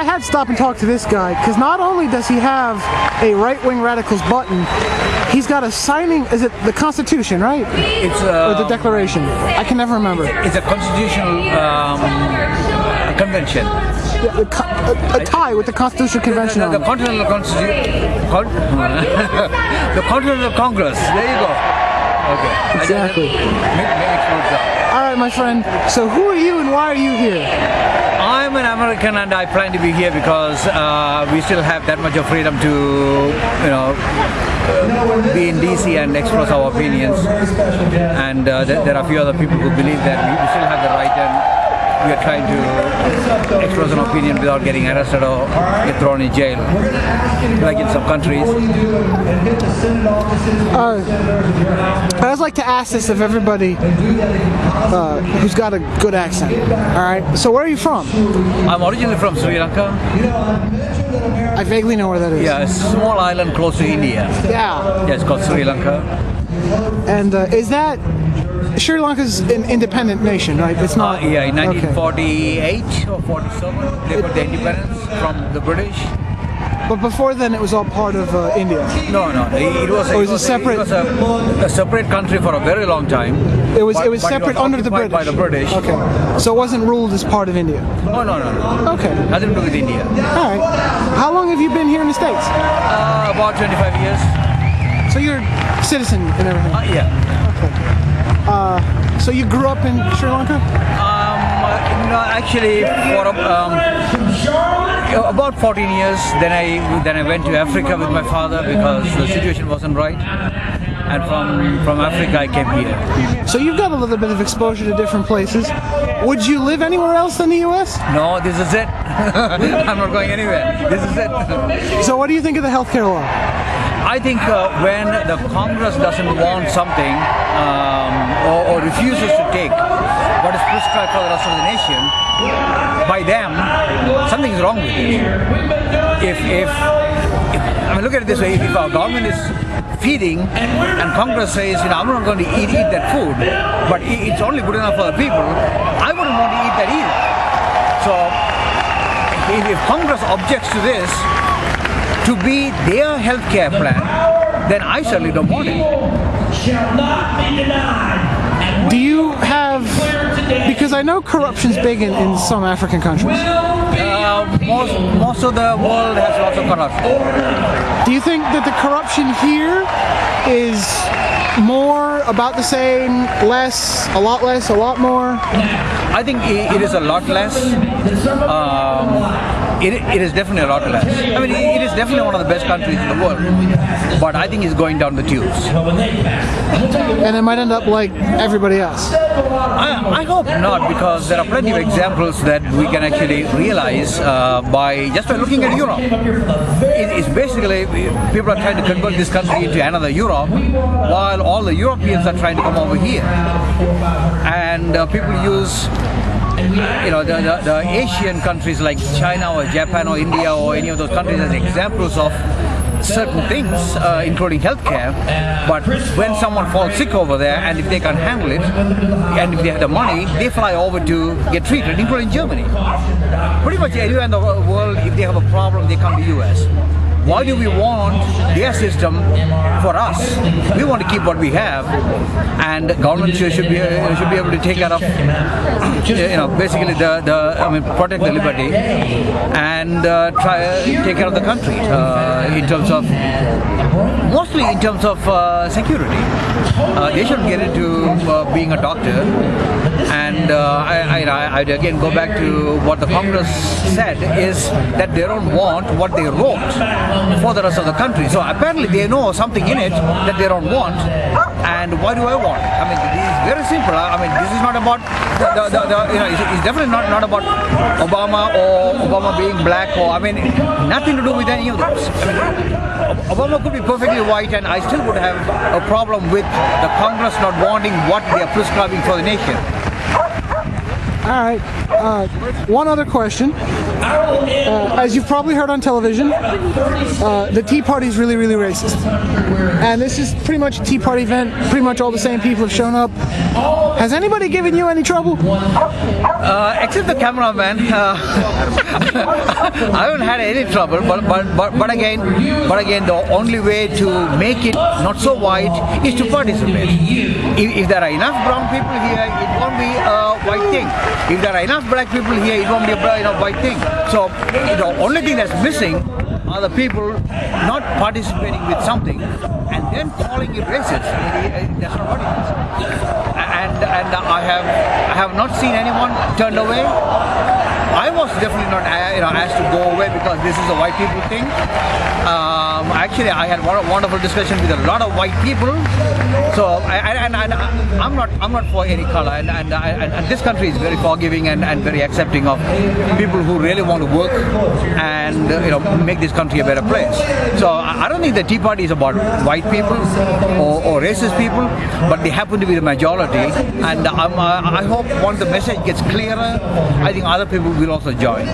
I had to stop and talk to this guy because not only does he have a right-wing radicals button, he's got a signing. Is it the Constitution, right? It's or the Declaration. I can never remember. It's a constitutional convention. Yeah, a tie with the Constitutional Convention. The Continental the Continental Congress. There you go. Okay. Exactly. All right, my friend. So who are you and why are you here? I'm an American and I plan to be here because we still have that much of freedom to, be in DC and express our opinions. And there are a few other people who believe that we still have the right, and we are trying to express an opinion without getting arrested or get thrown in jail, like in some countries. I always like to ask this of everybody who's got a good accent. All right. So where are you from? I'm originally from Sri Lanka. I vaguely know where that is. Yeah, a small island close to India. Yeah. Yeah, it's called Sri Lanka. And is that Sri Lanka's an independent nation, right? It's not. Yeah, in 1948 or 47, they got the independence from the British. But before then, it was all part of India. No, it was. Or was it separate? It was a separate country for a very long time. It was separate under the British. By the British. Okay. So it wasn't ruled as part of India. Oh no. Okay. Nothing to do with India. All right. How long have you been here in the States? About 25 years. So you're a citizen and everything. Yeah. Okay. So you grew up in Sri Lanka? No, actually, for about 14 years. Then I went to Africa with my father because the situation wasn't right. And from Africa, I came here. So you've got a little bit of exposure to different places. Would you live anywhere else than the U.S.? No, this is it. I'm not going anywhere. This is it. So what do you think of the healthcare law? I think when the Congress doesn't want something or refuses to take what is prescribed for the rest of the nation, by them, something is wrong with it. I mean, look at it this way: if our government is feeding and Congress says, I'm not going to eat that food, but it's only good enough for the people, I wouldn't want to eat that either. So if Congress objects to this to be their health care plan, then I certainly don't want it. Do you have, because I know corruption's big in some African countries. Most of the world has lots of corruption. Do you think that the corruption here is more, about the same, less, a lot more? I think it is a lot less. It is definitely a lot less. I mean, it is definitely one of the best countries in the world, but I think it's going down the tubes. And it might end up like everybody else. I hope not, because there are plenty of examples that we can actually realize by looking at Europe. It's basically, people are trying to convert this country into another Europe, while all the Europeans are trying to come over here. And people use the Asian countries like China or Japan or India or any of those countries as examples of certain things, including healthcare. But when someone falls sick over there, and if they can't handle it, and if they have the money, they fly over to get treated, including Germany. Pretty much anywhere in the world, if they have a problem, they come to US. Why do we want their system for us? We want to keep what we have, and the government should be able to take care of, basically protect the liberty and try take care of the country mostly in terms of security. They shouldn't get into being a doctor. And I'd again go back to what the Congress said, is that they don't want what they wrote for the rest of the country. So apparently they know something in it that they don't want, and why do I want it? I mean, it's very simple. I mean, this is not about it's definitely not about Obama or Obama being black, or nothing to do with any of those. I mean, Obama could be perfectly white, and I still would have a problem with the Congress not wanting what they are prescribing for the nation. All right. One other question. As you've probably heard on television, the Tea Party is really, really racist. And this is pretty much a Tea Party event. Pretty much all the same people have shown up. Has anybody given you any trouble? Except the cameraman. I haven't had any trouble, but again, the only way to make it not so white is to participate. If there are enough brown people here, it won't be a white thing. If there are enough black people here, it won't be a white thing. So the only thing that's missing are the people not participating with something and then calling it racist. That's not what it is. And I have not seen anyone turned away. I was definitely not asked to go away because this is a white people thing. Actually, I had a wonderful discussion with a lot of white people. So I'm not for any color, and this country is very forgiving and very accepting of people who really want to work and make this country a better place. So I don't think the Tea Party is about white people or racist people, but they happen to be the majority. And I hope once the message gets clearer, I think other people will also join.